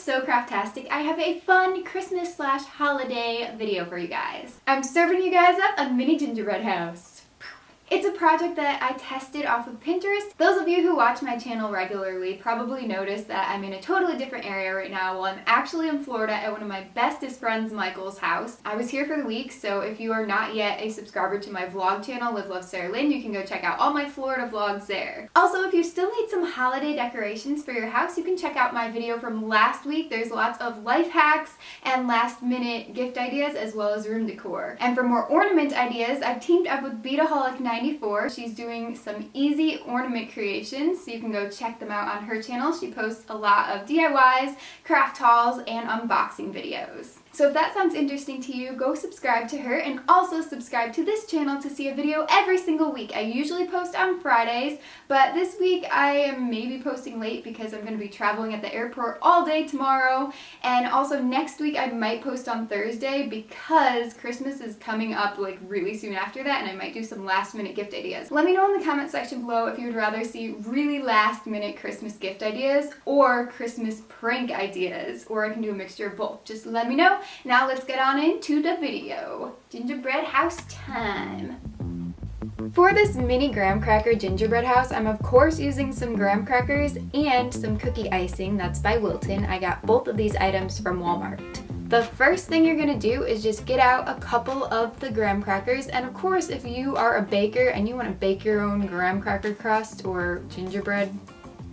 SoCraftastic. I have a fun Christmas/holiday video for you guys. I'm serving you guys up a mini gingerbread house. It's a project that I tested off of Pinterest. Those of you who watch my channel regularly probably noticed that I'm in a totally different area right now. Well, I'm actually in Florida at one of my bestest friends, Michael's house. I was here for the week, so if you are not yet a subscriber to my vlog channel, Live Love Sarah Lynn, you can go check out all my Florida vlogs there. Also, if you still need some holiday decorations for your house, you can check out my video from last week. There's lots of life hacks and last minute gift ideas as well as room decor. And for more ornament ideas, I've teamed up with Beataholic 94. She's doing some easy ornament creations, so you can go check them out on her channel. She posts a lot of DIYs, craft hauls, and unboxing videos. So if that sounds interesting to you, go subscribe to her and also subscribe to this channel to see a video every single week. I usually post on Fridays, but this week I am maybe posting late because I'm going to be traveling at the airport all day tomorrow. And also next week I might post on Thursday because Christmas is coming up like really soon after that, and I might do some last minute gift ideas. Let me know in the comment section below if you would rather see really last minute Christmas gift ideas or Christmas prank ideas, or I can do a mixture of both. Just let me know. Now let's get on into the video. Gingerbread house time. For this mini graham cracker gingerbread house, I'm of course using some graham crackers and some cookie icing. That's by Wilton. I got both of these items from Walmart. The first thing you're gonna do is just get out a couple of the graham crackers, and of course if you are a baker and you want to bake your own graham cracker crust or gingerbread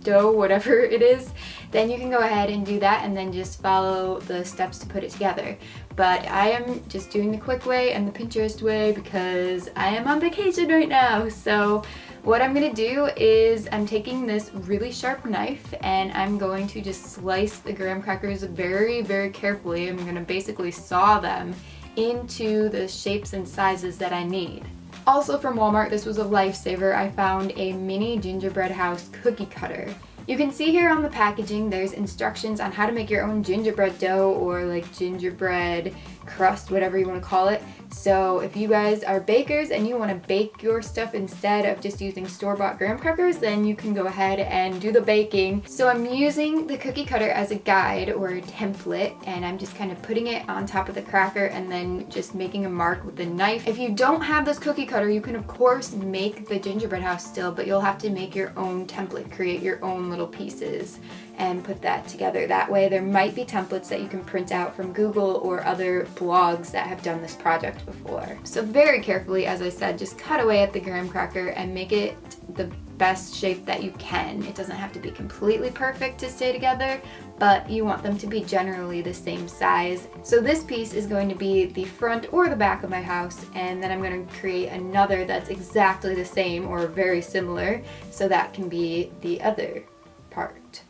dough, whatever it is, then you can go ahead and do that and then just follow the steps to put it together. But I am just doing the quick way and the Pinterest way because I am on vacation right now. So what I'm gonna do is I'm taking this really sharp knife and I'm going to just slice the graham crackers very, very carefully. I'm gonna basically saw them into the shapes and sizes that I need. Also from Walmart, this was a lifesaver, I found a mini gingerbread house cookie cutter. You can see here on the packaging there's instructions on how to make your own gingerbread dough or like gingerbread crust, whatever you want to call it. So if you guys are bakers and you want to bake your stuff instead of just using store-bought graham crackers, then you can go ahead and do the baking. So I'm using the cookie cutter as a guide or a template, and I'm just kind of putting it on top of the cracker and then just making a mark with the knife. If you don't have this cookie cutter, you can of course make the gingerbread house still, but you'll have to make your own template, create your own little pieces and put that together. That way there might be templates that you can print out from Google or other blogs that have done this project before. So very carefully, as I said, just cut away at the graham cracker and make it the best shape that you can. It doesn't have to be completely perfect to stay together, but you want them to be generally the same size. So this piece is going to be the front or the back of my house, and then I'm going to create another that's exactly the same or very similar, so that can be the other part.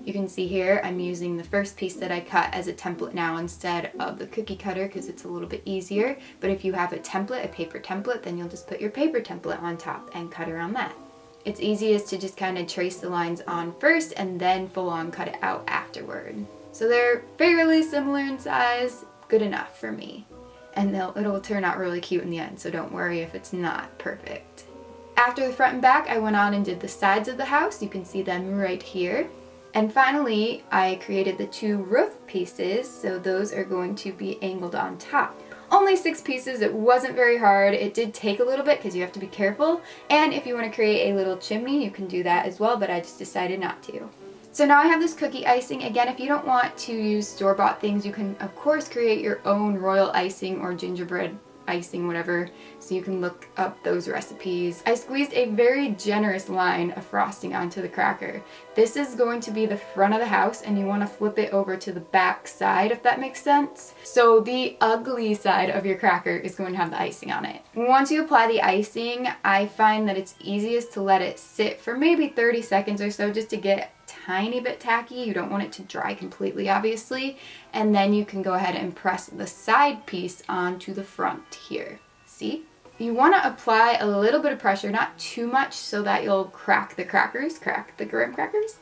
You can see here I'm using the first piece that I cut as a template now instead of the cookie cutter because it's a little bit easier. But if you have a template, a paper template, then you'll just put your paper template on top and cut around that. It's easiest to just kind of trace the lines on first and then full on cut it out afterward. So they're fairly similar in size, good enough for me. And it'll turn out really cute in the end, so don't worry if it's not perfect. After the front and back, I went on and did the sides of the house. You can see them right here. And finally, I created the two roof pieces, so those are going to be angled on top. Only 6 pieces, it wasn't very hard. It did take a little bit because you have to be careful. And if you want to create a little chimney, you can do that as well, but I just decided not to. So now I have this cookie icing. Again, if you don't want to use store-bought things, you can of course create your own royal icing or gingerbread icing, whatever, so you can look up those recipes. I squeezed a very generous line of frosting onto the cracker. This is going to be the front of the house, and you want to flip it over to the back side, if that makes sense. So the ugly side of your cracker is going to have the icing on it. Once you apply the icing, I find that it's easiest to let it sit for maybe 30 seconds or so just to get tiny bit tacky. You don't want it to dry completely, obviously, and then you can go ahead and press the side piece onto the front here. See? You want to apply a little bit of pressure, not too much so that you'll crack the graham crackers,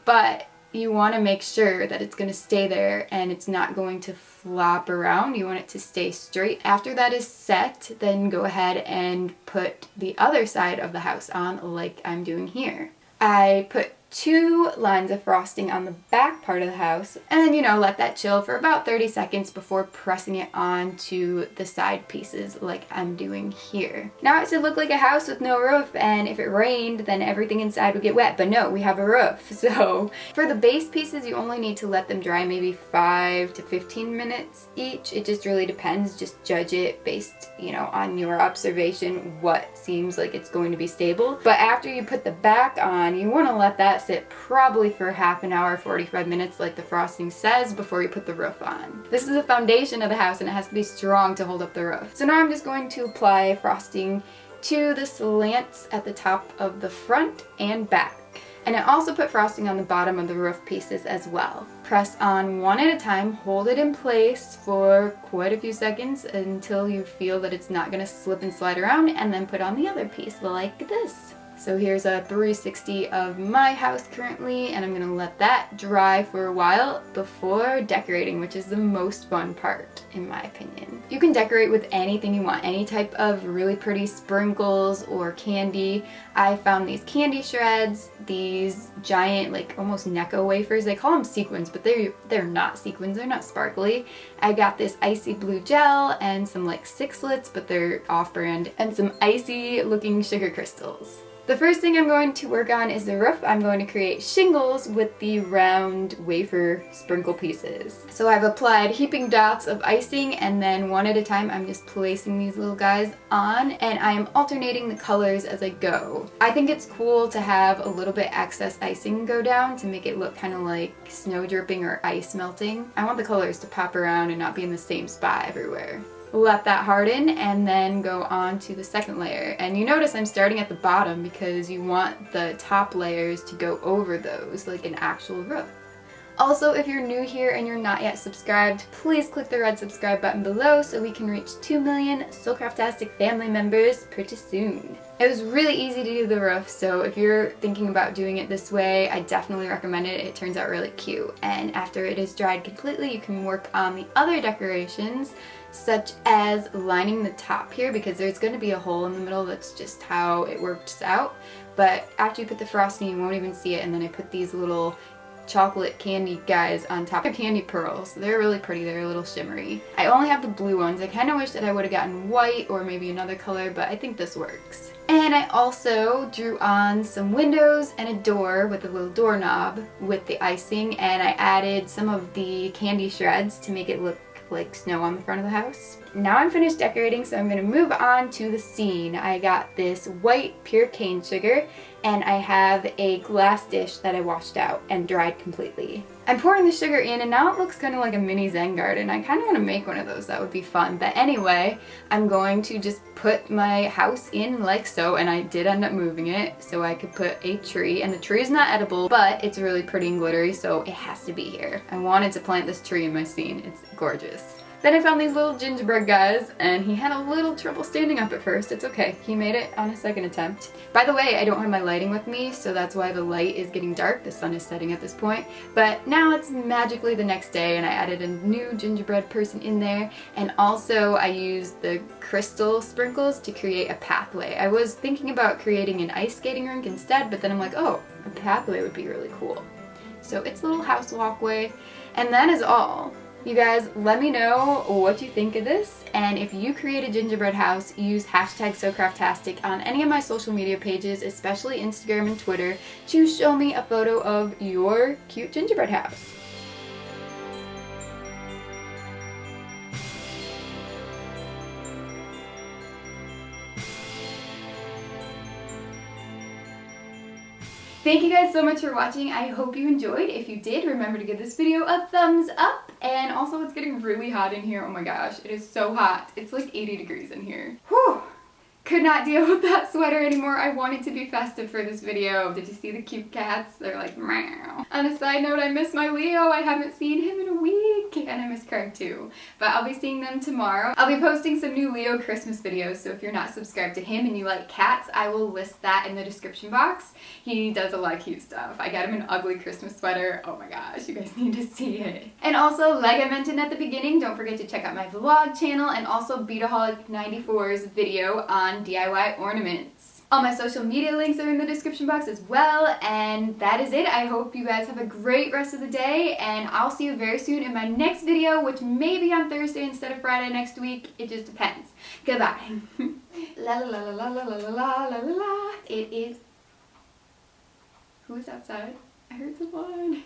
but you want to make sure that it's going to stay there and it's not going to flop around. You want it to stay straight. After that is set, then go ahead and put the other side of the house on like I'm doing here. I put 2 lines of frosting on the back part of the house, and then, you know, let that chill for about 30 seconds before pressing it onto the side pieces like I'm doing here. Now it should look like a house with no roof, and if it rained then everything inside would get wet, but no, we have a roof. So for the base pieces, you only need to let them dry maybe 5 to 15 minutes each. It just really depends. Just judge it based, you know, on your observation, what seems like it's going to be stable. But after you put the back on, you want to let that sit probably for half an hour, 45 minutes like the frosting says, before you put the roof on. This is the foundation of the house and it has to be strong to hold up the roof. So now I'm just going to apply frosting to the slants at the top of the front and back. And I also put frosting on the bottom of the roof pieces as well. Press on one at a time, hold it in place for quite a few seconds until you feel that it's not going to slip and slide around, and then put on the other piece like this. So here's a 360 of my house currently, and I'm gonna let that dry for a while before decorating, which is the most fun part in my opinion. You can decorate with anything you want, any type of really pretty sprinkles or candy. I found these candy shreds, these giant like almost Necco wafers. They call them sequins, but they're not sequins, they're not sparkly. I got this icy blue gel and some like sixlets, but they're off-brand, and some icy looking sugar crystals. The first thing I'm going to work on is the roof. I'm going to create shingles with the round wafer sprinkle pieces. So I've applied heaping dots of icing, and then one at a time I'm just placing these little guys on, and I am alternating the colors as I go. I think it's cool to have a little bit excess icing go down to make it look kind of like snow dripping or ice melting. I want the colors to pop around and not be in the same spot everywhere. Let that harden and then go on to the second layer. And you notice I'm starting at the bottom because you want the top layers to go over those like an actual roof. Also, if you're new here and you're not yet subscribed, please click the red subscribe button below so we can reach 2 million SoCraftastic family members pretty soon. It was really easy to do the roof, so if you're thinking about doing it this way, I definitely recommend it. It turns out really cute. And after it is dried completely, you can work on the other decorations, such as lining the top here, because there's going to be a hole in the middle. That's just how it works out. But after you put the frosting, you won't even see it. And then I put these little chocolate candy guys on top. They're candy pearls. They're really pretty. They're a little shimmery. I only have the blue ones. I kind of wish that I would have gotten white or maybe another color, but I think this works. And I also drew on some windows and a door with a little doorknob with the icing, and I added some of the candy shreds to make it look like snow on the front of the house. Now I'm finished decorating, so I'm going to move on to the scene. I got this white pure cane sugar, and I have a glass dish that I washed out and dried completely. I'm pouring the sugar in, and now it looks kind of like a mini Zen garden. I kind of want to make one of those. That would be fun. But anyway, I'm going to just put my house in like so, and I did end up moving it so I could put a tree, and the tree is not edible, but it's really pretty and glittery, so it has to be here. I wanted to plant this tree in my scene. It's gorgeous. Then I found these little gingerbread guys, and he had a little trouble standing up at first. It's okay. He made it on a second attempt. By the way, I don't have my lighting with me, so that's why the light is getting dark. The sun is setting at this point. But now it's magically the next day, and I added a new gingerbread person in there. And also I used the crystal sprinkles to create a pathway. I was thinking about creating an ice skating rink instead, but then I'm like, oh, a pathway would be really cool. So it's a little house walkway, and that is all. You guys, let me know what you think of this, and if you create a gingerbread house, use hashtag SoCraftastic on any of my social media pages, especially Instagram and Twitter, to show me a photo of your cute gingerbread house. Thank you guys so much for watching. I hope you enjoyed. If you did, remember to give this video a thumbs up. And also, it's getting really hot in here. Oh my gosh, it is so hot. It's like 80 degrees in here. Whew! Could not deal with that sweater anymore. I wanted to be festive for this video. Did you see the cute cats? They're like, meow. On a side note, I miss my Leo. I haven't seen him in a week. And I miss Craig too. But I'll be seeing them tomorrow. I'll be posting some new Leo Christmas videos, so if you're not subscribed to him and you like cats, I will list that in the description box. He does a lot of cute stuff. I got him an ugly Christmas sweater. Oh my gosh, you guys need to see it. And also, like I mentioned at the beginning, don't forget to check out my vlog channel and also Beataholic 94's video on DIY ornaments. All my social media links are in the description box as well, and that is it. I hope you guys have a great rest of the day, and I'll see you very soon in my next video, which may be on Thursday instead of Friday next week. It just depends. Goodbye. La la la la la la la la la la. It is... Who is outside? I heard someone.